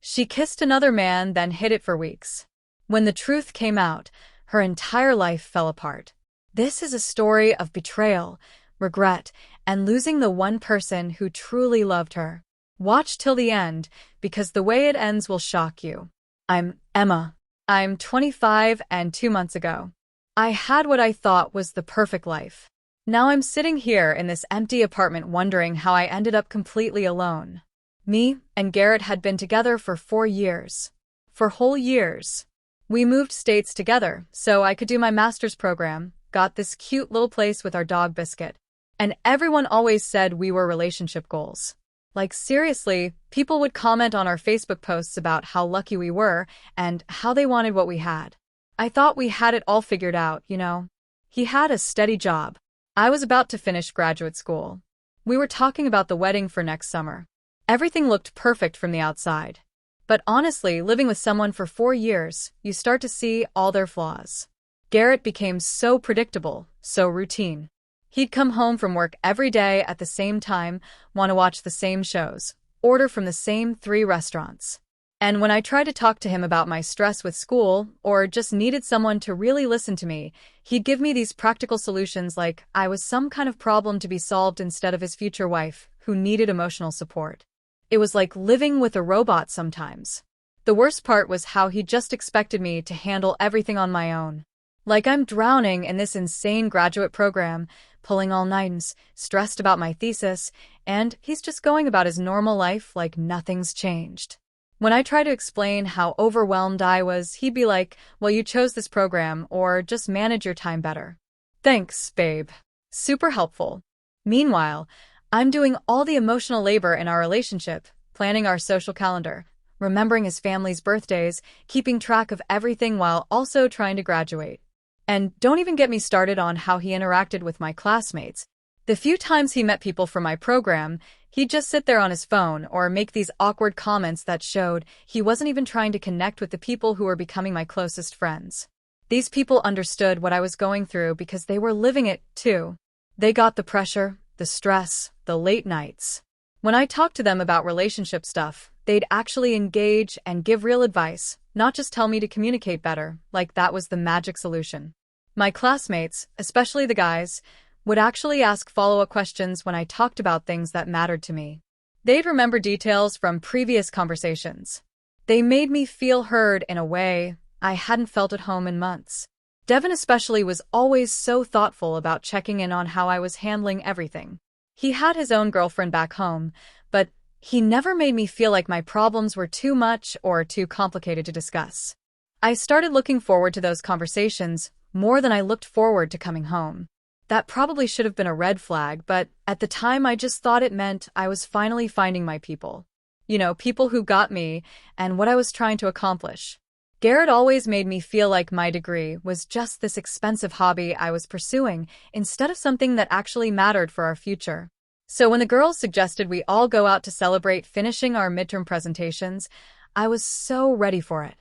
She kissed another man, then hid it for weeks. When the truth came out, her entire life fell apart. This is a story of betrayal, regret, and losing the one person who truly loved her. Watch till the end, because the way it ends will shock you. I'm Emma. I'm 25, and 2 months ago, I had what I thought was the perfect life. Now I'm sitting here in this empty apartment wondering how I ended up completely alone. Me and Garrett had been together for 4 years. For whole years. We moved states together so I could do my master's program, got this cute little place with our dog Biscuit. And everyone always said we were relationship goals. Like seriously, people would comment on our Facebook posts about how lucky we were and how they wanted what we had. I thought we had it all figured out, you know. He had a steady job. I was about to finish graduate school. We were talking about the wedding for next summer. Everything looked perfect from the outside. But honestly, living with someone for 4 years, you start to see all their flaws. Garrett became so predictable, so routine. He'd come home from work every day at the same time, want to watch the same shows, order from the same 3 restaurants. And when I tried to talk to him about my stress with school, or just needed someone to really listen to me, he'd give me these practical solutions like I was some kind of problem to be solved instead of his future wife, who needed emotional support. It was like living with a robot sometimes. The worst part was how he just expected me to handle everything on my own. Like I'm drowning in this insane graduate program, pulling all-nighters, stressed about my thesis, and he's just going about his normal life like nothing's changed. When I try to explain how overwhelmed I was, he'd be like, well, you chose this program, or just manage your time better. Thanks, babe. Super helpful. Meanwhile, I'm doing all the emotional labor in our relationship, planning our social calendar, remembering his family's birthdays, keeping track of everything while also trying to graduate. And don't even get me started on how he interacted with my classmates. The few times he met people from my program, he'd just sit there on his phone or make these awkward comments that showed he wasn't even trying to connect with the people who were becoming my closest friends. These people understood what I was going through because they were living it, too. They got the pressure, the stress, the late nights. When I talked to them about relationship stuff, they'd actually engage and give real advice, not just tell me to communicate better, like that was the magic solution. My classmates, especially the guys, would actually ask follow-up questions when I talked about things that mattered to me. They'd remember details from previous conversations. They made me feel heard in a way I hadn't felt at home in months. Devin especially was always so thoughtful about checking in on how I was handling everything. He had his own girlfriend back home, but he never made me feel like my problems were too much or too complicated to discuss. I started looking forward to those conversations more than I looked forward to coming home. That probably should have been a red flag, but at the time I just thought it meant I was finally finding my people. You know, people who got me and what I was trying to accomplish. Garrett always made me feel like my degree was just this expensive hobby I was pursuing instead of something that actually mattered for our future. So when the girls suggested we all go out to celebrate finishing our midterm presentations, I was so ready for it.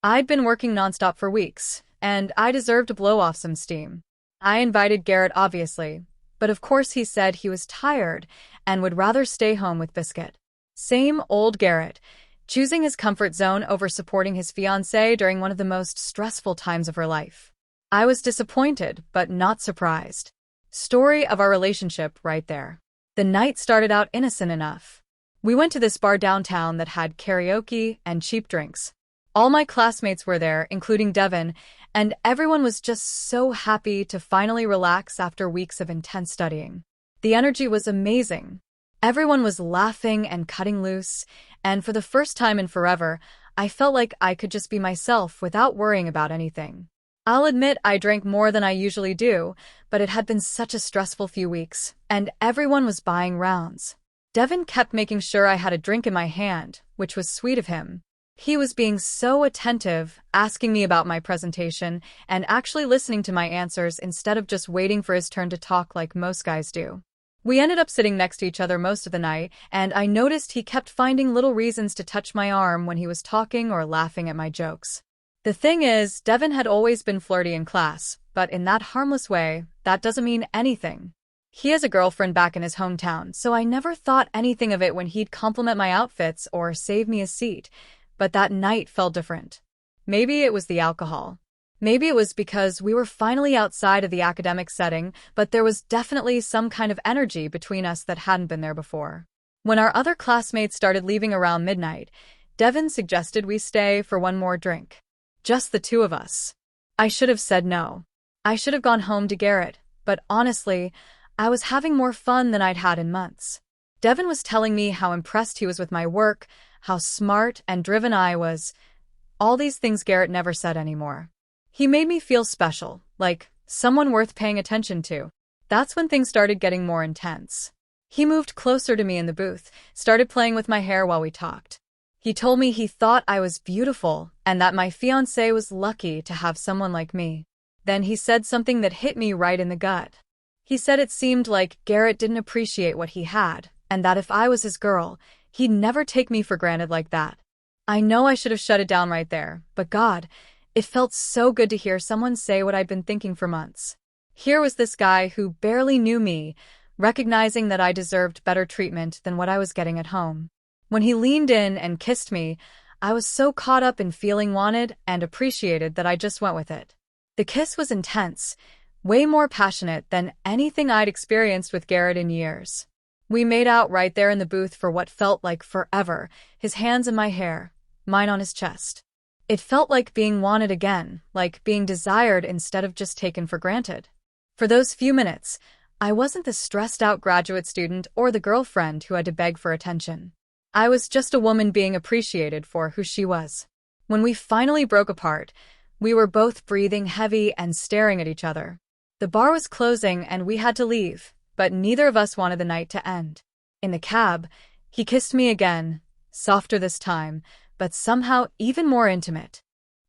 I'd been working nonstop for weeks, and I deserved to blow off some steam. I invited Garrett, obviously, but of course he said he was tired and would rather stay home with Biscuit. Same old Garrett, choosing his comfort zone over supporting his fiancée during one of the most stressful times of her life. I was disappointed, but not surprised. Story of our relationship right there. The night started out innocent enough. We went to this bar downtown that had karaoke and cheap drinks. All my classmates were there, including Devin, and everyone was just so happy to finally relax after weeks of intense studying. The energy was amazing. Everyone was laughing and cutting loose, and for the first time in forever, I felt like I could just be myself without worrying about anything. I'll admit I drank more than I usually do, but it had been such a stressful few weeks, and everyone was buying rounds. Devin kept making sure I had a drink in my hand, which was sweet of him. He was being so attentive, asking me about my presentation, and actually listening to my answers instead of just waiting for his turn to talk like most guys do. We ended up sitting next to each other most of the night, and I noticed he kept finding little reasons to touch my arm when he was talking or laughing at my jokes. The thing is, Devin had always been flirty in class, but in that harmless way, that doesn't mean anything. He has a girlfriend back in his hometown, so I never thought anything of it when he'd compliment my outfits or save me a seat. But that night felt different. Maybe it was the alcohol. Maybe it was because we were finally outside of the academic setting, but there was definitely some kind of energy between us that hadn't been there before. When our other classmates started leaving around midnight, Devin suggested we stay for one more drink. Just the two of us. I should have said no. I should have gone home to Garrett, but honestly, I was having more fun than I'd had in months. Devin was telling me how impressed he was with my work, how smart and driven I was. All these things Garrett never said anymore. He made me feel special, like someone worth paying attention to. That's when things started getting more intense. He moved closer to me in the booth, started playing with my hair while we talked. He told me he thought I was beautiful and that my fiancé was lucky to have someone like me. Then he said something that hit me right in the gut. He said it seemed like Garrett didn't appreciate what he had, and that if I was his girl, he'd never take me for granted like that. I know I should have shut it down right there, but God, it felt so good to hear someone say what I'd been thinking for months. Here was this guy who barely knew me, recognizing that I deserved better treatment than what I was getting at home. When he leaned in and kissed me, I was so caught up in feeling wanted and appreciated that I just went with it. The kiss was intense, way more passionate than anything I'd experienced with Garrett in years. We made out right there in the booth for what felt like forever, his hands in my hair, mine on his chest. It felt like being wanted again, like being desired instead of just taken for granted. For those few minutes, I wasn't the stressed-out graduate student or the girlfriend who had to beg for attention. I was just a woman being appreciated for who she was. When we finally broke apart, we were both breathing heavy and staring at each other. The bar was closing and we had to leave, but neither of us wanted the night to end. In the cab, he kissed me again, softer this time, but somehow even more intimate.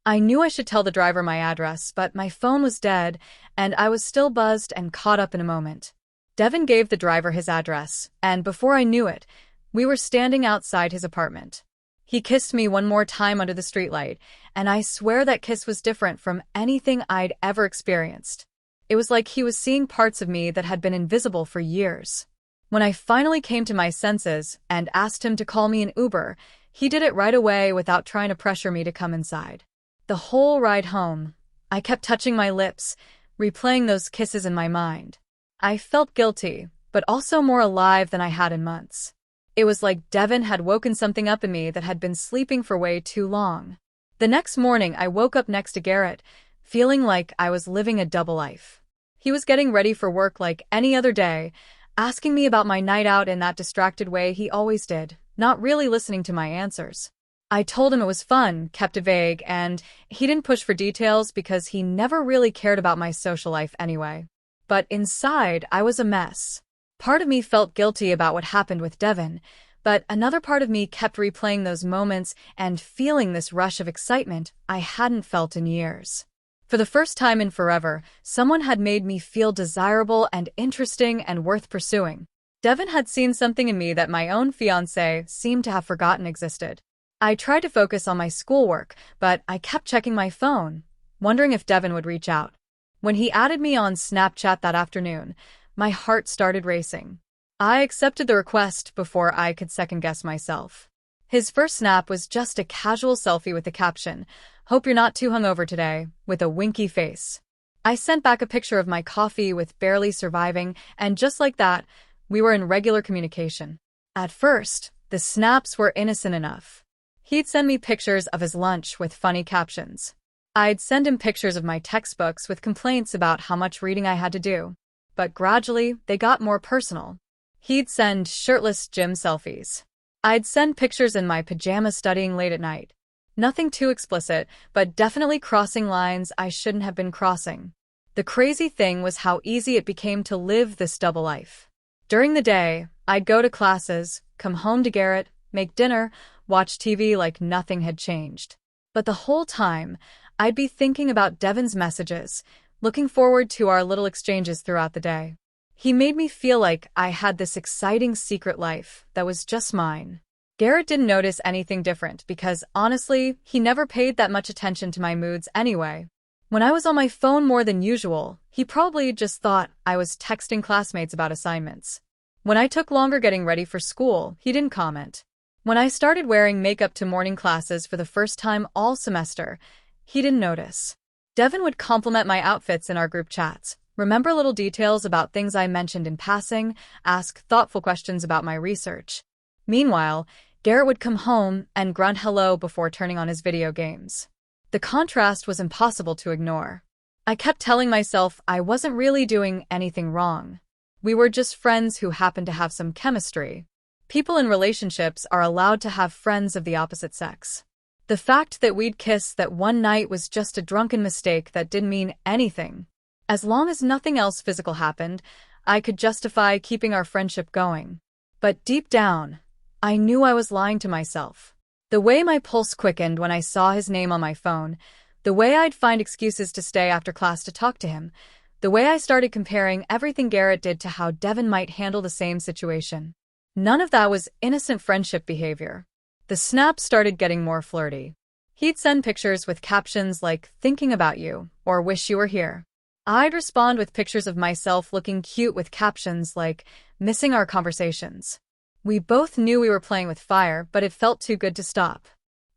I knew I should tell the driver my address, but my phone was dead, and I was still buzzed and caught up in a moment. Devin gave the driver his address, and before I knew it, we were standing outside his apartment. He kissed me one more time under the streetlight, and I swear that kiss was different from anything I'd ever experienced. It was like he was seeing parts of me that had been invisible for years. When I finally came to my senses and asked him to call me an Uber, he did it right away without trying to pressure me to come inside. The whole ride home, I kept touching my lips, replaying those kisses in my mind. I felt guilty, but also more alive than I had in months. It was like Devin had woken something up in me that had been sleeping for way too long. The next morning, I woke up next to Garrett, feeling like I was living a double life. He was getting ready for work like any other day, asking me about my night out in that distracted way he always did, not really listening to my answers. I told him it was fun, kept it vague, and he didn't push for details because he never really cared about my social life anyway. But inside, I was a mess. Part of me felt guilty about what happened with Devin, but another part of me kept replaying those moments and feeling this rush of excitement I hadn't felt in years. For the first time in forever, someone had made me feel desirable and interesting and worth pursuing. Devin had seen something in me that my own fiancé seemed to have forgotten existed. I tried to focus on my schoolwork, but I kept checking my phone, wondering if Devin would reach out. When he added me on Snapchat that afternoon, my heart started racing. I accepted the request before I could second-guess myself. His first snap was just a casual selfie with the caption, "Hope you're not too hungover today," with a winky face. I sent back a picture of my coffee with barely surviving, and just like that, we were in regular communication. At first, the snaps were innocent enough. He'd send me pictures of his lunch with funny captions. I'd send him pictures of my textbooks with complaints about how much reading I had to do. But gradually, they got more personal. He'd send shirtless gym selfies. I'd send pictures in my pajamas studying late at night. Nothing too explicit, but definitely crossing lines I shouldn't have been crossing. The crazy thing was how easy it became to live this double life. During the day, I'd go to classes, come home to Garrett, make dinner, watch TV like nothing had changed. But the whole time, I'd be thinking about Devin's messages, looking forward to our little exchanges throughout the day. He made me feel like I had this exciting secret life that was just mine. Garrett didn't notice anything different because, honestly, he never paid that much attention to my moods anyway. When I was on my phone more than usual, he probably just thought I was texting classmates about assignments. When I took longer getting ready for school, he didn't comment. When I started wearing makeup to morning classes for the first time all semester, he didn't notice. Devin would compliment my outfits in our group chats, remember little details about things I mentioned in passing, ask thoughtful questions about my research. Meanwhile, Garrett would come home and grunt hello before turning on his video games. The contrast was impossible to ignore. I kept telling myself I wasn't really doing anything wrong. We were just friends who happened to have some chemistry. People in relationships are allowed to have friends of the opposite sex. The fact that we'd kiss that one night was just a drunken mistake that didn't mean anything. As long as nothing else physical happened, I could justify keeping our friendship going. But deep down, I knew I was lying to myself. The way my pulse quickened when I saw his name on my phone, the way I'd find excuses to stay after class to talk to him, the way I started comparing everything Garrett did to how Devin might handle the same situation. None of that was innocent friendship behavior. The snaps started getting more flirty. He'd send pictures with captions like, "thinking about you," or "wish you were here." I'd respond with pictures of myself looking cute with captions like, "missing our conversations." We both knew we were playing with fire, but it felt too good to stop.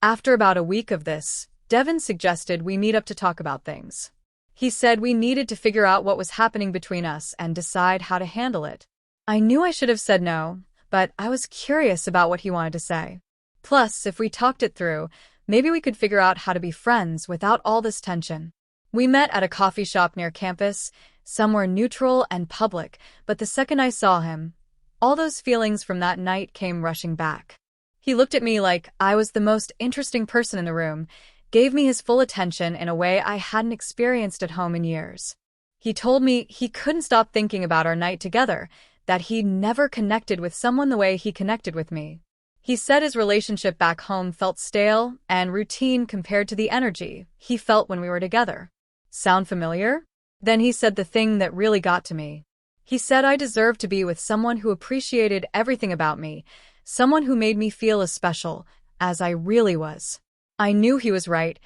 After about a week of this, Devin suggested we meet up to talk about things. He said we needed to figure out what was happening between us and decide how to handle it. I knew I should have said no, but I was curious about what he wanted to say. Plus, if we talked it through, maybe we could figure out how to be friends without all this tension. We met at a coffee shop near campus, somewhere neutral and public, but the second I saw him, all those feelings from that night came rushing back. He looked at me like I was the most interesting person in the room, gave me his full attention in a way I hadn't experienced at home in years. He told me he couldn't stop thinking about our night together, that he'd never connected with someone the way he connected with me. He said his relationship back home felt stale and routine compared to the energy he felt when we were together. Sound familiar? Then he said the thing that really got to me. He said I deserved to be with someone who appreciated everything about me, someone who made me feel as special as I really was. I knew he was right,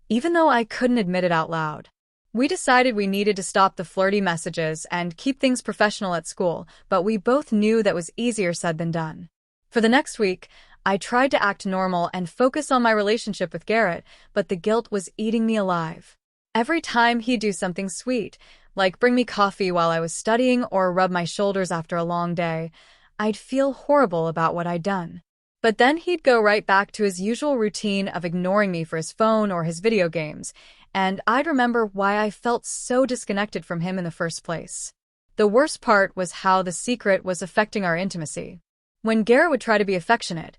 even though I couldn't admit it out loud. We decided we needed to stop the flirty messages and keep things professional at school, but we both knew that was easier said than done. For the next week, I tried to act normal and focus on my relationship with Garrett, but the guilt was eating me alive. Every time he'd do something sweet, like bring me coffee while I was studying or rub my shoulders after a long day, I'd feel horrible about what I'd done. But then he'd go right back to his usual routine of ignoring me for his phone or his video games, and I'd remember why I felt so disconnected from him in the first place. The worst part was how the secret was affecting our intimacy. When Garrett would try to be affectionate,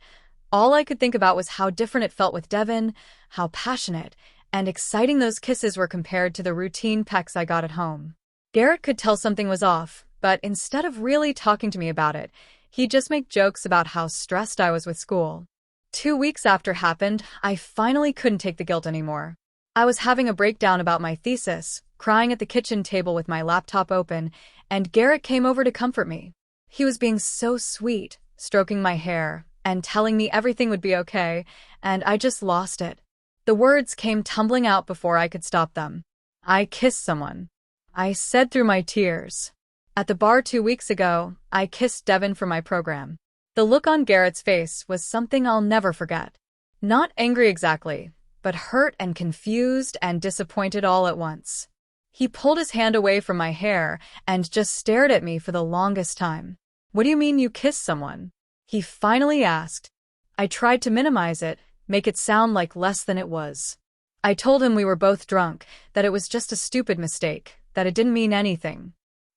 all I could think about was how different it felt with Devin, how passionate and exciting those kisses were compared to the routine pecks I got at home. Garrett could tell something was off, but instead of really talking to me about it, he'd just make jokes about how stressed I was with school. 2 weeks after it happened, I finally couldn't take the guilt anymore. I was having a breakdown about my thesis, crying at the kitchen table with my laptop open, and Garrett came over to comfort me. He was being so sweet, stroking my hair, and telling me everything would be okay, and I just lost it. The words came tumbling out before I could stop them. I kissed someone. I said through my tears. At the bar 2 weeks ago, I kissed Devin for my program. The look on Garrett's face was something I'll never forget. Not angry exactly, but hurt and confused and disappointed all at once. He pulled his hand away from my hair and just stared at me for the longest time. "What do you mean you kissed someone?" he finally asked. I tried to minimize it, make it sound like less than it was. I told him we were both drunk, that it was just a stupid mistake, that it didn't mean anything.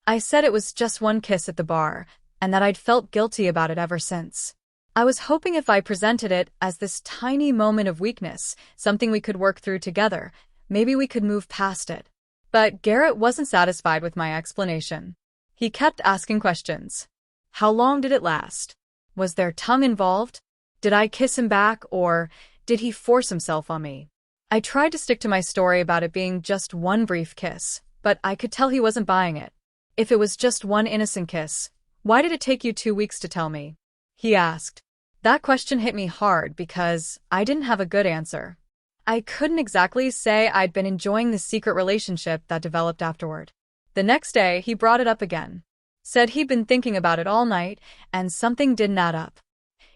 I said it was just one kiss at the bar, and that I'd felt guilty about it ever since. I was hoping if I presented it as this tiny moment of weakness, something we could work through together, maybe we could move past it. But Garrett wasn't satisfied with my explanation. He kept asking questions. How long did it last? Was there tongue involved? Did I kiss him back, or did he force himself on me? I tried to stick to my story about it being just one brief kiss, but I could tell he wasn't buying it. If it was just one innocent kiss, why did it take you 2 weeks to tell me? He asked. That question hit me hard because I didn't have a good answer. I couldn't exactly say I'd been enjoying the secret relationship that developed afterward. The next day, he brought it up again. Said he'd been thinking about it all night, and something didn't add up.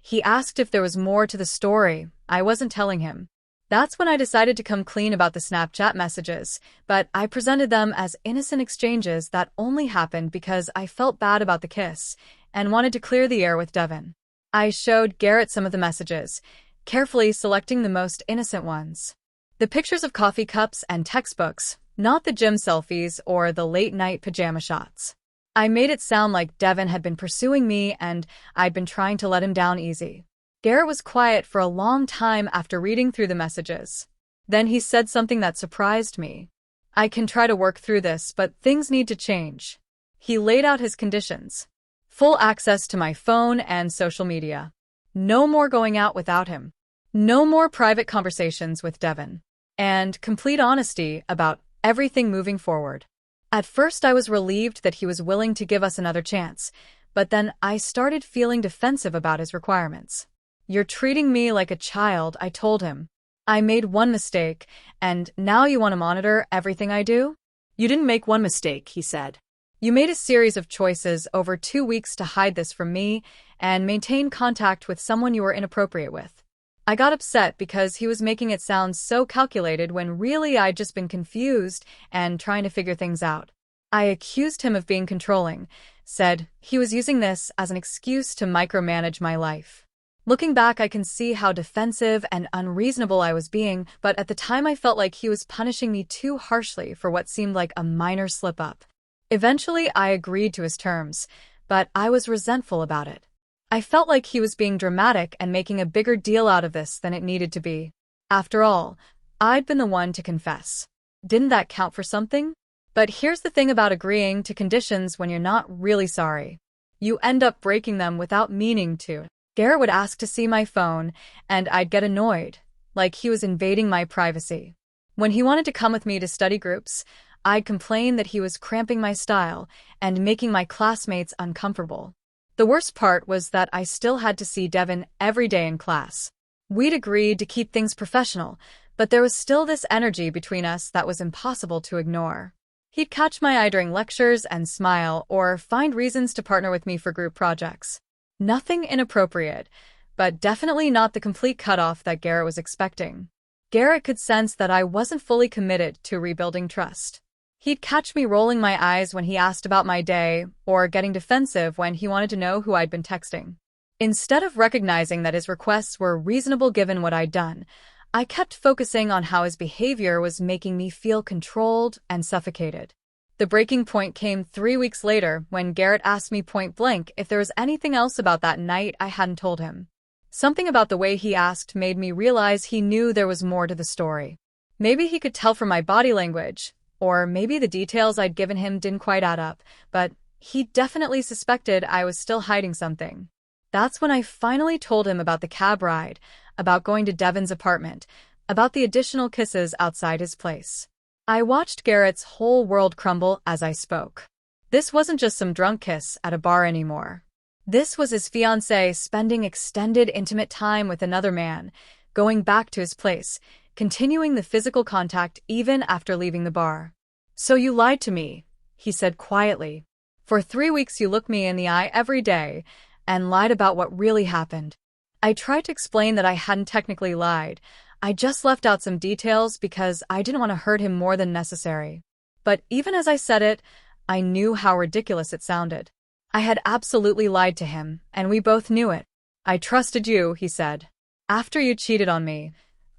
He asked if there was more to the story. I wasn't telling him. That's when I decided to come clean about the Snapchat messages, but I presented them as innocent exchanges that only happened because I felt bad about the kiss and wanted to clear the air with Devin. I showed Garrett some of the messages, carefully selecting the most innocent ones. The pictures of coffee cups and textbooks, not the gym selfies or the late-night pajama shots. I made it sound like Devin had been pursuing me and I'd been trying to let him down easy. Garrett was quiet for a long time after reading through the messages. Then he said something that surprised me. I can try to work through this, but things need to change. He laid out his conditions. Full access to my phone and social media. No more going out without him. No more private conversations with Devin. And complete honesty about everything moving forward. At first I was relieved that he was willing to give us another chance, but then I started feeling defensive about his requirements. "You're treating me like a child," I told him. "I made one mistake, and now you want to monitor everything I do?" "You didn't make one mistake," he said. "You made a series of choices over 2 weeks to hide this from me and maintain contact with someone you were inappropriate with." I got upset because he was making it sound so calculated when really I'd just been confused and trying to figure things out. I accused him of being controlling, said he was using this as an excuse to micromanage my life. Looking back, I can see how defensive and unreasonable I was being, but at the time I felt like he was punishing me too harshly for what seemed like a minor slip-up. Eventually, I agreed to his terms, but I was resentful about it. I felt like he was being dramatic and making a bigger deal out of this than it needed to be. After all, I'd been the one to confess. Didn't that count for something? But here's the thing about agreeing to conditions when you're not really sorry. You end up breaking them without meaning to. Garrett would ask to see my phone, and I'd get annoyed, like he was invading my privacy. When he wanted to come with me to study groups, I'd complain that he was cramping my style and making my classmates uncomfortable. The worst part was that I still had to see Devin every day in class. We'd agreed to keep things professional, but there was still this energy between us that was impossible to ignore. He'd catch my eye during lectures and smile, or find reasons to partner with me for group projects. Nothing inappropriate, but definitely not the complete cutoff that Garrett was expecting. Garrett could sense that I wasn't fully committed to rebuilding trust. He'd catch me rolling my eyes when he asked about my day, or getting defensive when he wanted to know who I'd been texting. Instead of recognizing that his requests were reasonable given what I'd done, I kept focusing on how his behavior was making me feel controlled and suffocated. The breaking point came 3 weeks later when Garrett asked me point blank if there was anything else about that night I hadn't told him. Something about the way he asked made me realize he knew there was more to the story. Maybe he could tell from my body language, or maybe the details I'd given him didn't quite add up, but he definitely suspected I was still hiding something. That's when I finally told him about the cab ride, about going to Devin's apartment, about the additional kisses outside his place. I watched Garrett's whole world crumble as I spoke. This wasn't just some drunk kiss at a bar anymore. This was his fiancée spending extended intimate time with another man, going back to his place, continuing the physical contact even after leaving the bar. "So you lied to me," he said quietly. "For 3 weeks you looked me in the eye every day and lied about what really happened." I tried to explain that I hadn't technically lied. I just left out some details because I didn't want to hurt him more than necessary. But even as I said it, I knew how ridiculous it sounded. I had absolutely lied to him, and we both knew it. "I trusted you," he said. "After you cheated on me,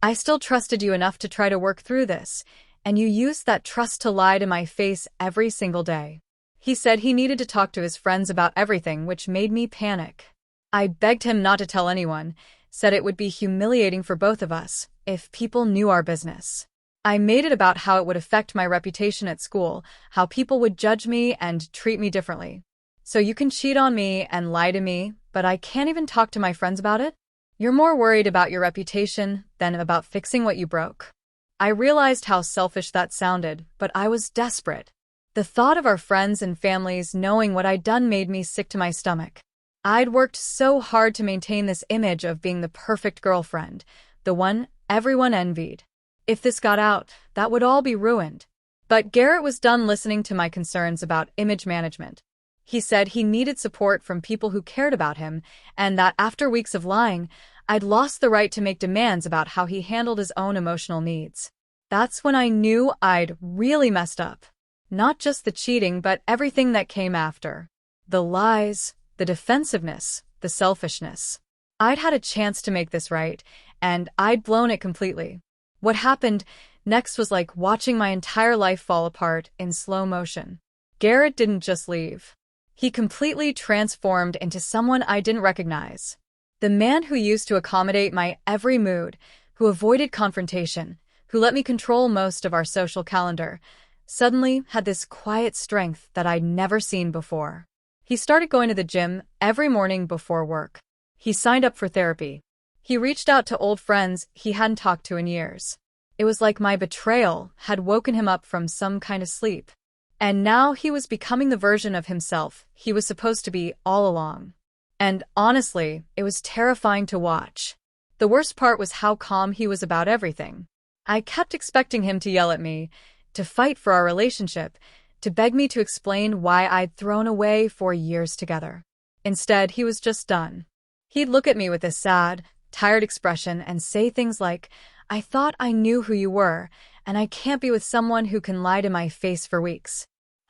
I still trusted you enough to try to work through this, and you used that trust to lie to my face every single day." He said he needed to talk to his friends about everything, which made me panic. I begged him not to tell anyone, said it would be humiliating for both of us if people knew our business. I made it about how it would affect my reputation at school, how people would judge me and treat me differently. "So you can cheat on me and lie to me, but I can't even talk to my friends about it? You're more worried about your reputation than about fixing what you broke." I realized how selfish that sounded, but I was desperate. The thought of our friends and families knowing what I'd done made me sick to my stomach. I'd worked so hard to maintain this image of being the perfect girlfriend, the one everyone envied. If this got out, that would all be ruined. But Garrett was done listening to my concerns about image management. He said he needed support from people who cared about him, and that after weeks of lying, I'd lost the right to make demands about how he handled his own emotional needs. That's when I knew I'd really messed up. Not just the cheating, but everything that came after. The lies, the defensiveness, the selfishness. I'd had a chance to make this right, and I'd blown it completely. What happened next was like watching my entire life fall apart in slow motion. Garrett didn't just leave. He completely transformed into someone I didn't recognize. The man who used to accommodate my every mood, who avoided confrontation, who let me control most of our social calendar, suddenly had this quiet strength that I'd never seen before. He started going to the gym every morning before work. He signed up for therapy. He reached out to old friends he hadn't talked to in years. It was like my betrayal had woken him up from some kind of sleep. And now he was becoming the version of himself he was supposed to be all along. And honestly, it was terrifying to watch. The worst part was how calm he was about everything. I kept expecting him to yell at me, to fight for our relationship, to beg me to explain why I'd thrown away 4 years together. Instead, he was just done. He'd look at me with a sad, tired expression and say things like, "I thought I knew who you were, and I can't be with someone who can lie to my face for weeks."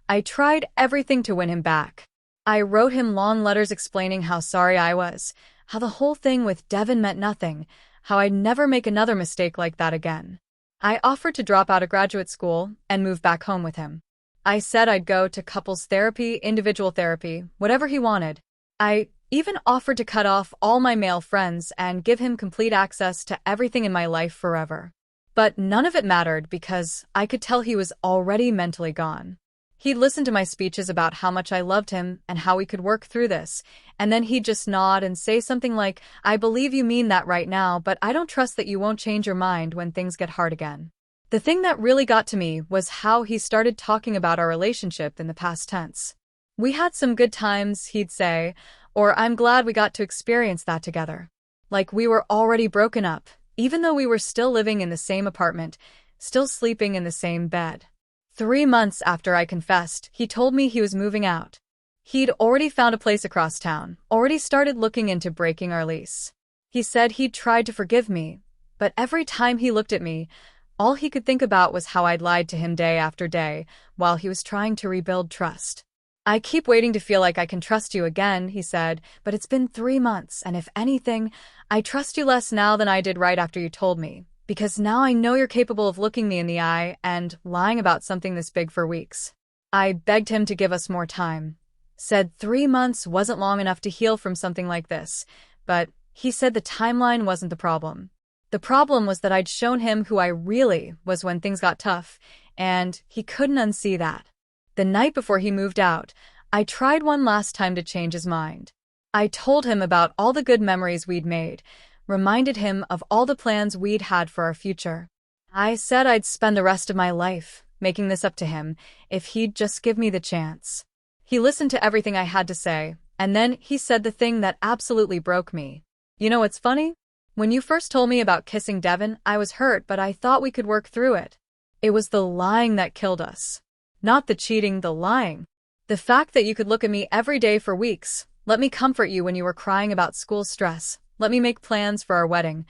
I tried everything to win him back. I wrote him long letters explaining how sorry I was, how the whole thing with Devin meant nothing, how I'd never make another mistake like that again. I offered to drop out of graduate school and move back home with him. I said I'd go to couples therapy, individual therapy, whatever he wanted. I even offered to cut off all my male friends and give him complete access to everything in my life forever. But none of it mattered because I could tell he was already mentally gone. He'd listen to my speeches about how much I loved him and how we could work through this, and then he'd just nod and say something like, "I believe you mean that right now, but I don't trust that you won't change your mind when things get hard again." The thing that really got to me was how he started talking about our relationship in the past tense. "We had some good times," he'd say, or "I'm glad we got to experience that together." Like we were already broken up, even though we were still living in the same apartment, still sleeping in the same bed. 3 months after I confessed, he told me he was moving out. He'd already found a place across town, already started looking into breaking our lease. He said he'd tried to forgive me, but every time he looked at me, all he could think about was how I'd lied to him day after day while he was trying to rebuild trust. "I keep waiting to feel like I can trust you again," he said, "but it's been 3 months, and if anything, I trust you less now than I did right after you told me. Because now I know you're capable of looking me in the eye and lying about something this big for weeks." I begged him to give us more time. Said 3 months wasn't long enough to heal from something like this, but he said the timeline wasn't the problem. The problem was that I'd shown him who I really was when things got tough, and he couldn't unsee that. The night before he moved out, I tried one last time to change his mind. I told him about all the good memories we'd made, reminded him of all the plans we'd had for our future. I said I'd spend the rest of my life making this up to him if he'd just give me the chance. He listened to everything I had to say, and then he said the thing that absolutely broke me. "You know what's funny? When you first told me about kissing Devin, I was hurt, but I thought we could work through it. It was the lying that killed us. Not the cheating, the lying. The fact that you could look at me every day for weeks, let me comfort you when you were crying about school stress, let me make plans for our wedding,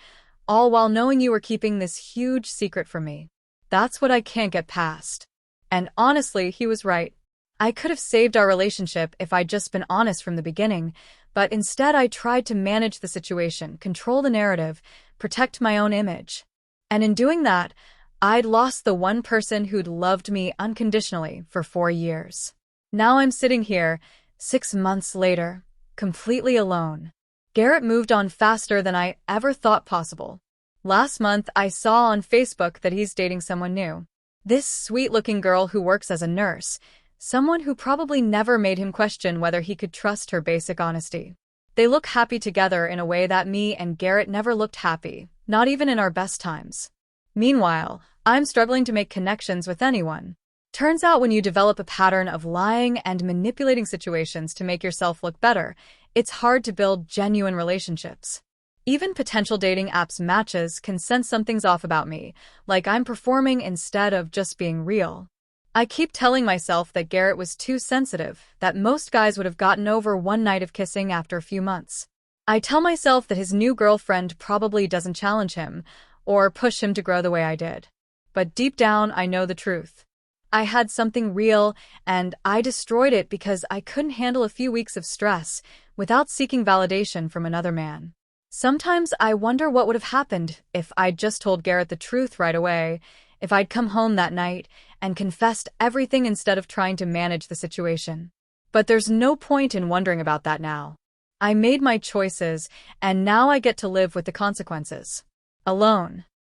all while knowing you were keeping this huge secret from me. That's what I can't get past." And honestly, he was right. I could have saved our relationship if I'd just been honest from the beginning, but instead I tried to manage the situation, control the narrative, protect my own image. And in doing that, I'd lost the one person who'd loved me unconditionally for 4 years. Now I'm sitting here, 6 months later, completely alone. Garrett moved on faster than I ever thought possible. Last month, I saw on Facebook that he's dating someone new. This sweet-looking girl who works as a nurse, someone who probably never made him question whether he could trust her basic honesty. They look happy together in a way that me and Garrett never looked happy, not even in our best times. Meanwhile, I'm struggling to make connections with anyone. Turns out when you develop a pattern of lying and manipulating situations to make yourself look better, it's hard to build genuine relationships. Even potential dating apps matches can sense something's off about me, like I'm performing instead of just being real. I keep telling myself that Garrett was too sensitive, that most guys would have gotten over one night of kissing after a few months. I tell myself that his new girlfriend probably doesn't challenge him or push him to grow the way I did. But deep down, I know the truth. I had something real, and I destroyed it because I couldn't handle a few weeks of stress without seeking validation from another man. Sometimes I wonder what would have happened if I'd just told Garrett the truth right away, if I'd come home that night and confessed everything instead of trying to manage the situation. But there's no point in wondering about that now. I made my choices, and now I get to live with the consequences. Alone.